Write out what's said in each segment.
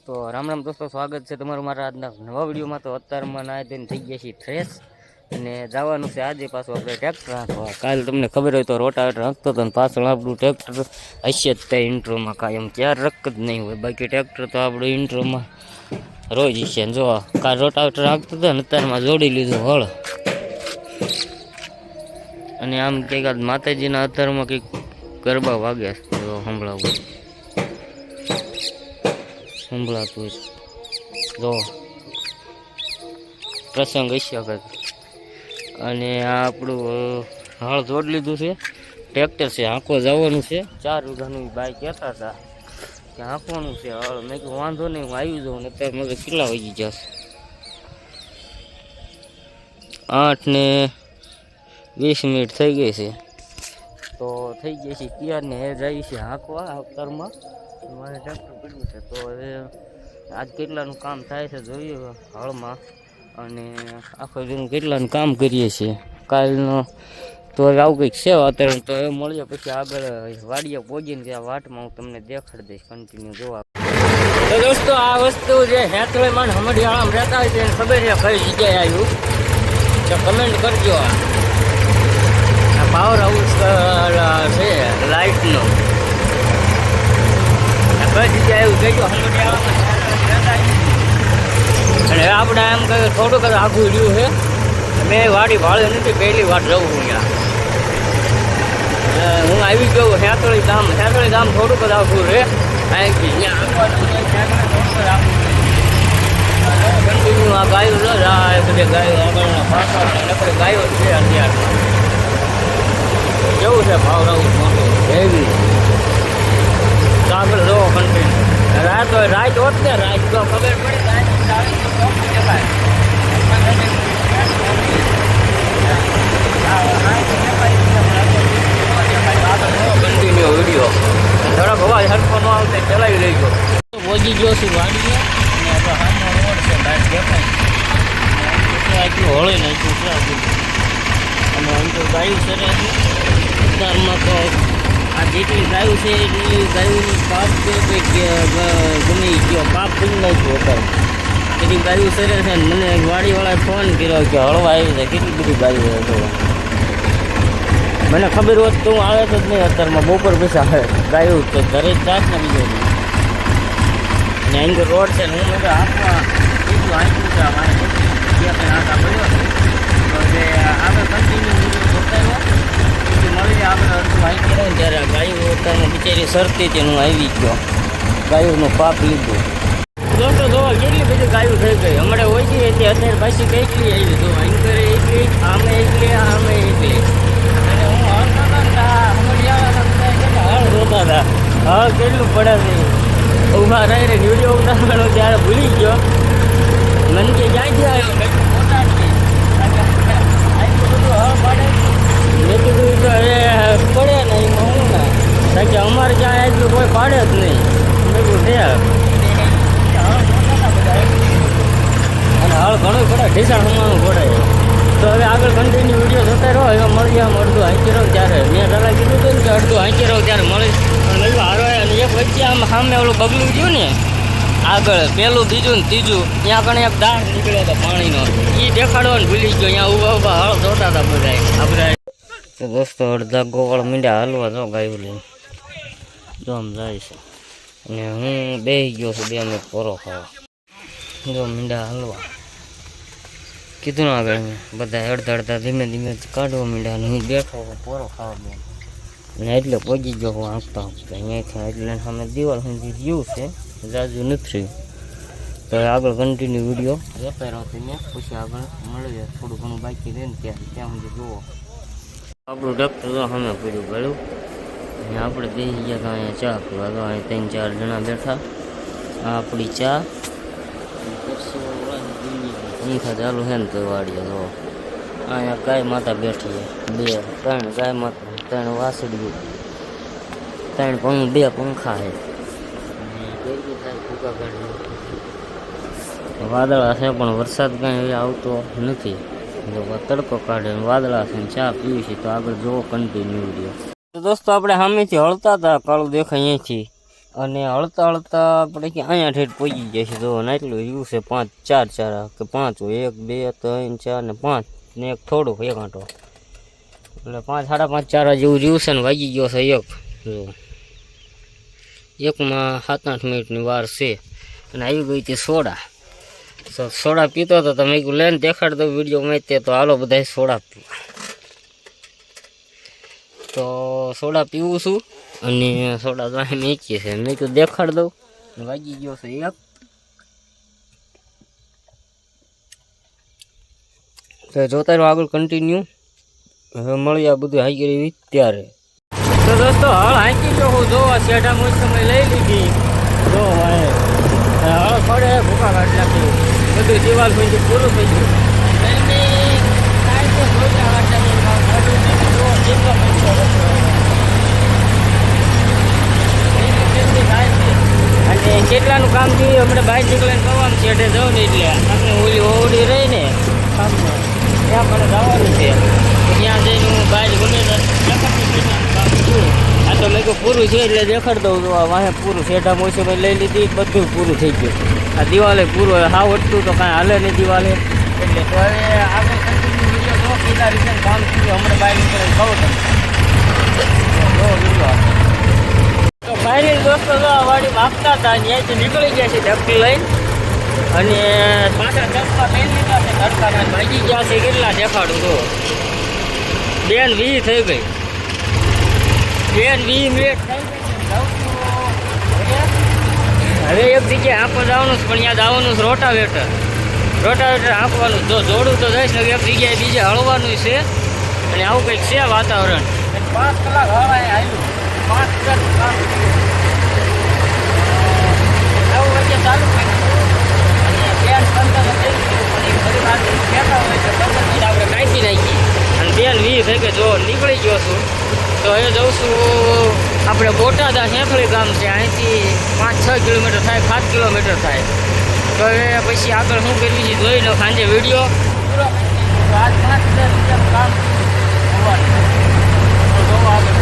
તો રામ રામ દોસ્તો, સ્વાગત છે તમારું મારા આજના નવા વિડીયોમાં। તો અત્યારમાં નાય થઈને થઈ ગયા છીએ ફ્રેશ અને જવાનું છે આજે પાછું આપણે ટ્રેક્ટર હાંકવા। કાલે તમને ખબર હોય તો રોટાવેટર હાંકતો હતો ને પાછળ આપણું ટ્રેક્ટર હશે જ તે ઇન્ટ્રોમાં કાયમ ક્યારે રક જ નહીં હોય। બાકી ટ્રેક્ટર તો આપણું ઇન્ટ્રોમાં રોજ છે। જો કાલ રોટાવેટર હાંકતો હતો ને અત્યારમાં જોડી લીધું હળ। અને આમ કંઈક માતાજીના અત્યારમાં કંઈક ગરબા વાગ્યા તો સંભળાવું સંભળાતું જો પ્રસંગ હશે કંઈક। અને આ આપણું હળ જોડ લીધું છે, ટ્રેક્ટર છે હાંકવા જવાનું છે। 4 વીઘાનું બાઈક કહેતા હતા કે હાંકવાનું છે હળ। મેં કીધું વાંધો નહીં, હું આવી જાઉં ને। અત્યારે મને કેટલા વાગી જશે, 8:20 થઈ ગઈ છે। તો થઈ ગઈ છે તૈયાર ને જાય છે હાંકવા અવતારમાં। મારે ટ્રેક્ટર પડ્યું છે તો હવે આજ કેટલાનું કામ થાય છે જોઈએ હળમાં। અને આખો દિન કેટલાનું કામ કરીએ છીએ કાલનો તો હવે આવું કંઈક છે અત્યારે। તો એ મળીએ પછી આગળ વાડીએ પહોંચીને ત્યાં વાટમાં હું તમને દેખાડી દઈશ, કન્ટિન્યુ જોવા। તો દોસ્તો આ વસ્તુ જે હેતળમાં હમડિયાળામાં રહેતા હોય તેને ખબર છે કઈ જગ્યાએ આવ્યું તો કમેન્ટ કરજો। આ પાવર હાઉસ છે લાઇટનો, કઈ જગ્યાએ એવું કહેજો હમડિયાળામાં રહેતા હોય। અને આપણે એમ કહે થોડુંક આઘું રહ્યું છે, મેં વાડી ભાળે નથી, પહેલી વાર જવું હું ત્યાં। હું આવી ગયો હેતળી ગામ થોડુંક જ આઘું રહે અહીંથી ત્યાં કન્ટિન્યુ આ ગાયો ન જાય, બધી ગાયો આગળના પાછળ નકરી ગાયો છે અત્યારમાં। કેવું છે ભાવ રહું મોટું હેવી તો આગળ જવો કન્ટિન્યુ। રાત હોત ને રાત તો ખબર પડે કન્ટિન્યુ વિડીયો થોડા ભવા હરખો ન આવશે ચલાવી લેજો। પહોંચી ગયો છું વાડીએ અને સામનો રોડ છે, લાઈટ દેખાય આટલું હળી નાખ્યું છે આગળ। અને અંદર ગાયું છે અત્યારમાં તો આ જેટલી ગાયું છે એટલી ગાયોની પાપ છે ગમે ગયો પાપ થઈ નાખ્યો અત્યારે એટલી ગાયું સરે છે। મને વાડીવાળાએ ફોન કર્યો કે હળવા આવી છે, કેટલી બધી ગાયું છે। મને ખબર હોત તો હું આવે તો જ નહીં અત્યારમાં, બપોર પછી આવે ગાયું તો ઘરે જ જાત ને બીજો ને અહીં રોડ છે ને હું બધું હાથમાં એટલું હાંચ્યું છે અમારે ત્યાં કંઈ હાથા પડ્યો તો જે આગળ કન્ટિન્યુ જોતા પછી મળી આપણે અડધું હાંચી રહ્યું ત્યારે ગાયું અત્યારમાં બિચારી સરતી હતી, હું આવી ગયો ગાયુંનું પાપ લીધું। દોસ્તો જોવા કેટલી બધી ગાયું થઈ ગઈ, હમણાં હોય છે એટલે અત્યારે પાછી કેટલી આવી જો અહીં કરે એટલી આમે એટલી આમે એટલી। અને હું હળતા હતા ને હળ રોતા હતા, હળ કેટલું પડે છે ઊભા રહીને વિડીયો ઉતારવાનો ત્યારે ભૂલી ગયો। મને કે ક્યાંથી આવ્યો પોતા બધું હળ પડે મેં કીધું તો એ પડે ને એમાં હું ના કારણ કે અમારે ક્યાં એટલું કોઈ પાડે જ નહીં। મેં કીધું છે અને હળ ઘણું પડે, ઢીસાણ હમણાં પડે। તો હવે આગળ કન્ટિન્યુ વિડીયો જોતા રહો। હવે મળી આમ અડધું હાંચી રહું ત્યારે મેં પહેલાં કીધું હતું ને કે અડધું હાંચી રહું ત્યારે મળી અને હારો અને એક વચ્ચે આમ સામે ઓલું બગલું ગયું ને આગળ પહેલું બીજું ને ત્રીજું ત્યાં કણે એક દાળ નીકળ્યો હતો પાણીનો, એ દેખાડવાનું ભૂલી ગયો। ત્યાં ઊભા ઊભા હળ જોતા હતા બધા આપણે। તો દોસ્તો અડધા ગોવાળ મીંડા હાલવા જો ગાયું લઈને જો આમ જાય છે અને હું બેસી ગયો છું 2 મિનિટ પોરો ખાવા જો મીંડા હાલવા કીધું ને આગળ બધા અડધા ધીમે ધીમે કાઢવા મીંડા અને હું બેઠો પોરો ખાવા અને એટલે પહોંચી ગયો હું હાંકતા અહીંયાથી એટલે સામે દિવાલ સુધી ગયું છે, જાજુ નથી। તો આગળ કન્ટિન્યુ વિડીયો જોતા રહો તમે, પછી આગળ મળીએ થોડું ઘણું બાકી રહે ને ત્યાં સુધી જુઓ। આપણું ટ્રેક્ટર તો સામે પડ્યું ગળ્યું અને આપણે બેસી ગયા હતા અહીંયા ચા પીવા। તો અહીં 3-4 જણા બેઠા, આ આપણી ચા પંખા ચાલુ છે ને તો વાડીએ તો અહીંયા ગાય માતા બેઠી છે, 2-3 ગાય માતા, 3 વાસળીઓ, 2 પંખા છે। વાદળા છે પણ વરસાદ કાંઈ આવતો નથી, તડકો કાઢે વાદળા છે, ચા પીવી છે। તો આગળ જોવો કન્ટિન્યુ વિડીયો। તો દોસ્તો આપણે સામેથી હળતા હતા, કાળું દેખાય અહીંયાથી અને હળતા હળતા આપણે કે અહીંયા ઠેઠ પહોંચી જાય છે. જો એટલું રહ્યું છે 5 4 ચારા કે 5 હોય 1 2 3 4 ને 5 ને એક થોડુંક એક આંટો એટલે 5 5.5 ચારા જેવું રહ્યું છે ને વાગી ગયો છે એક. જો એકમાં 7-8 મિનિટની વાર છે અને આવી ગઈ હતી સોડા. સોડા પીતો હતો તમે લઈને દેખાડ દો વિડીયો મેં તે તો હાલો બધા સોડા પીવા. તો સોડા પીવું છું અને સોડા તો અહીં મેકીએ છે મેં તો દેખાડ દઉં. વાગી ગયો છે એક. તો જોતા રહો આગળ કન્ટિન્યુ. હવે મળી આ બધું હાઈ કરી ત્યારે. તો દોસ્તો હળ હાંકી ગયો હું જોવા શેઢા મોસમ લઈ લીધી. જો ભાઈ હળ પડે ભૂખા કાઢ નાખી બધું દિવાલ પછી પૂરું થઈ ગયું. અને કેટલાનું કામ થયું આપણે બાઇક નીકળીને કરવાનું છે એટલે જવું ને એટલે આપણે ઓલી ઓવડી રહી ને ત્યાં આપણે જવાનું છે ત્યાં જઈને હું બાઇક ગમે કામ થયું. આ તો મેં પૂરું છે એટલે દેખાડ દઉં તો આ વાહે પૂરું શેઢા મોસમ લઈ લીધી બધું પૂરું થઈ ગયું. આ દિવાલે પૂરું હાવ અટતું તો કાંઈ હાલે નહીં દિવાલે એટલે તો હવે આપણે કન્ટિન્યુ વિડીયો જો કેટલા રીતે કામ થયું હમણાં બાઇક નીકળીને કહું તમને. તો ફાઇનલ દોસ્તો તો આ વાડી માપતા હતા ત્યાંથી નીકળી ગયા છે ધક્કી લઈને અને પાછા ચક્કા પહેરી લીધા છે ધડકાના ભાગી ગયા છે. કેટલા દેખાડું તો 2:20 થઈ ગઈ 2:20 મિનિટ થઈ ગઈ. હવે એક જગ્યાએ આંખો જવાનું છે પણ યાદ આવવાનું છે રોટાવેટર આંકવાનું. જો જોડું તો જઈશ ને એક જગ્યાએ બીજે હળવાનું છે અને આવું કંઈક છે વાતાવરણ. 5 કલાક હવાય આવ્યું 5 કલાક કામ 9 વાગે ચાલુ અને 2:15 થઈ ગયું પણ ફરી વાર કહેતા હોય છે 15 મિનિટ આપણે કાઢી નાખી અને 2:20 થઈ ગઈ. જો નીકળી ગયો છું તો હવે જઉં છું આપણે બોટાદ હેંખળી ગામ છે અહીંથી 5-6 કિલોમીટર થાય 7 કિલોમીટર થાય. તો હવે પછી આગળ શું કરવી છે જોઈ લો સાંજે વિડીયો પૂરો. આજ 5,000 કામ હોવાનું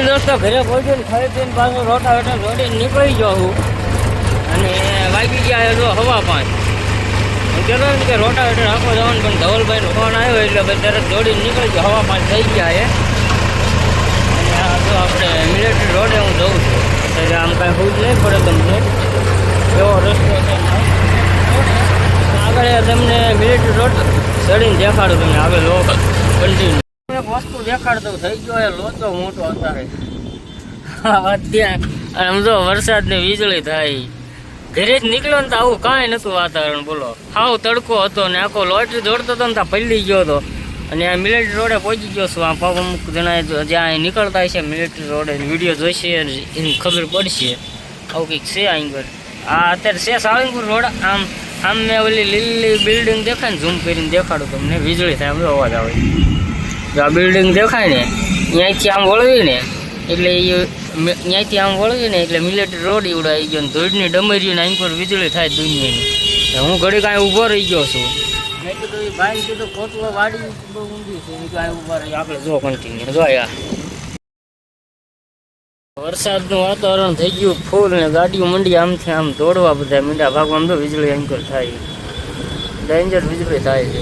દોસ્તો ઘરે પહોંચ્યું ને ખાઈ પીને પાછું રોટાવેટર જોડીને નીકળી ગયો હું અને વાગી ગયા જો 5:15. કહેતો ને કે રોટાવેટર આખો જવાનું પણ ધવલભાઈનો ફોન આવ્યો એટલે ભાઈ તરત જોડીને નીકળી ગયો 5:15 થઈ ગયા એ. અને આ જો આપણે મિલિટરી રોડે હું જઉં છું એટલે આમ કાંઈ ખુદ નહીં પડે તમને એવો રસ્તો છે. આગળ તમને મિલિટરી રોડ ચડીને દેખાડું તમને આગળ લો કન્ટિન્યુ. એક વસ્તુ દેખાડતો થઈ ગયો એ લોચો મોટો અત્યારે અત્યારે આમ જો વરસાદ ને વીજળી થાય. ઘરે જ નીકળ્યો ને તો આવું કાંઈ નતું વાતાવરણ બોલો. હાવ તડકો હતો ને આખો લોટરી દોડતો હતો ને ત્યાં પલળી ગયો હતો અને આ મિલિટરી રોડે પહોંચી ગયો છું. આ પગ અમુક જણા જ્યાં નીકળતા હશે મિલિટરી રોડે વિડીયો જોઈશે એની ખબર પડશે આવું કંઈક છે આગળ. આ અત્યારે છે સાળંગપુર રોડ. આમ મેં ઓલી લીલી બિલ્ડિંગ દેખાય ને ઝૂમ કરીને દેખાડું તમને વીજળી થાય એમ અવાજ આવે. જો આ બિલ્ડિંગ દેખાય ને ત્યાંથી આમ વળવી ને એટલે ત્યાંથી આમ વળવી ને એટલે મિલિટરી રોડ એવડો આવી ગયો ને ધૂળની ડમરીને અહીં પર વીજળી થાય દુનિયાની. હું ઘડી કાંઈ ઊભો રહી ગયો છું. મેં કીધું એ ભાઈ કીધું ખોટું વાડી બહુ ઊંધી છે એ કાંઈ ઊભા રહી આપણે જો કન્ટિન્યુ જો યાર. વરસાદનું વાતાવરણ થઈ ગયું ફૂલ ને ગાડીઓ મંડી આમથી આમ દોડવા બધા મીંડા ભાગવા આમ તો વીજળી અંકર થાય ડેન્જર વીજળી થાય છે.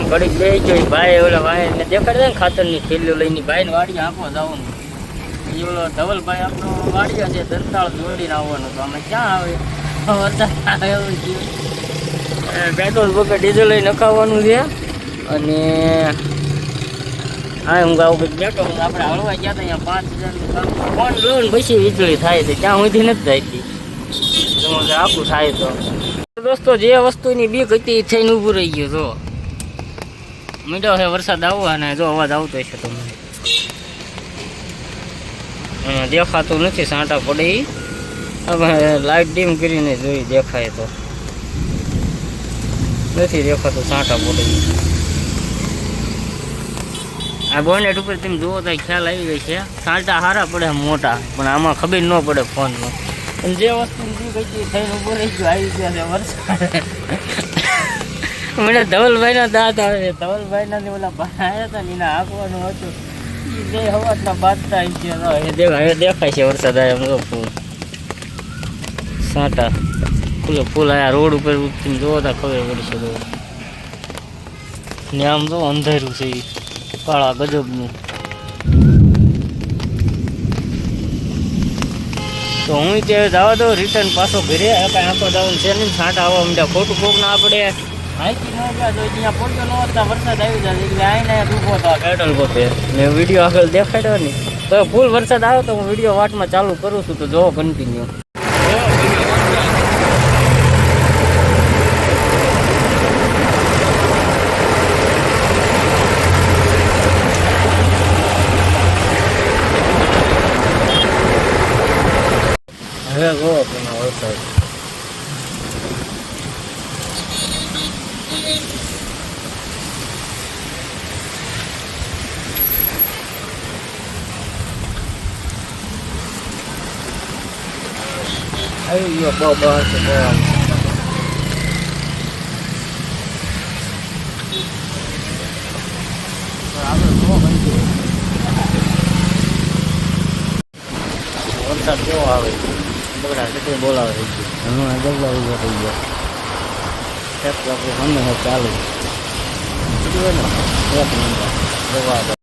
ઘડીક બે ગયો ભાઈ ઓલા ભાઈ ને દેખાડે ને ખાતરની થેલીઓ લઈને ભાઈને વાડી આંકવા જવાનું. એ ઓલો ધવલભાઈ આપણો વાડિયા છે દંતાળ દોડીને આવવાનું તો અમે ક્યાં આવે વરસાદ એવું થયું. પેટ્રોલ પંપે ડીઝલ લઈ નખાવવાનું છે અને હા હું આવું કંઈક બેઠો હું આપણે હળવા ગયા હતા અહીંયા 5,000 ફોન લો ને પછી વીજળી થાય છે ત્યાં સુધી નથી જતી આખું થાય. તો દોસ્તો જે વસ્તુની બીક હતી થઈને ઊભું રહી ગયું. જો મીઠો છે વરસાદ આવવાને જો અવાજ આવતો હશે તમને દેખાતું નથી સાંટા પડે હવે લાઇટ ડીમ કરીને જોઈ દેખાય તો નથી દેખાતું સાંટા પડે. આ બોનેટ ઉપર તમે જુઓ તો ખ્યાલ આવી ગઈ છે સાંટા સારા પડે મોટા પણ આમાં ખબર ન પડે ફોનમાં. અને જે વસ્તુ થઈને ઊભો રહી ગયો આવી ગયા છે વરસાદ. મને ધવલભાઈના દાંત આવે છે ધવલભાઈના ઓલા ભાઈ આવ્યા હતા ને એના હાંકવાનું હતું બે હવાના બાદતા હવે દેખાય છે વરસાદ આવ્યો ફૂલ સાંટા ફૂલે ફૂલ આયા રોડ ઉપર જોવો તા ખબર પડશે તો ને આમ તો અંધારું છે કાળા ગજબનું. તો હું ત્યાં જવા દઉં રિટર્ન પાછો ઘરે કાંઈ આંખો જવાનું છે નહીં. છાંટા આવવા માંડ્યા ખોટું કોક ના આપણે માહિતી ન ગયા તો ત્યાં પોગ્યો ન હતા વરસાદ આવી જાય એટલે આઈને ડૂબો હતો પેટ્રોલ પંપે મેં વિડીયો આગળ દેખાડ્યો ને તો ફૂલ વરસાદ આવ્યો તો હું વિડીયો વાટમાં ચાલુ કરું છું તો જોવો કન્ટિન્યુ. હવે ગો પણ વરસાદ આવી ગયો બહુ બહાર છે બહુ આમ આગળ બહુ બનતું વરસાદ કેવો આવે બગડા છે બોલાવે થઈ ગયું હમણાં જગલા ઉભો થઈ ગયો આપણું હમે ચાલુ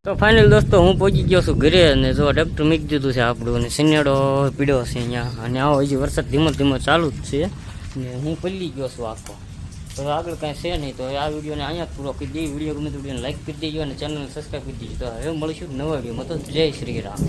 તો ફાઇનલ દોસ્તો હું પહોંચી ગયો છું ઘરે અને જો ડૉક્ટર મૂકી દીધું છે આપણું અને સિનેડો પીડ્યો છે અહીંયા અને આવો હજી વરસાદ ધીમો ધીમો ચાલુ જ છે ને હું પલ્લી ગયો છું આખો. તો આગળ કાંઈ છે નહીં તો આ વિડીયોને અહીંયા પૂરો કરી દઈએ. વિડીયો ગમે તો વિડીયોને લાઈક કરી દેજો અને ચેનલને સબસ્ક્રાઈબ કરી દેજો. તો હવે મળીશું નવા વિડીયોમાં. તો જય શ્રી રામ.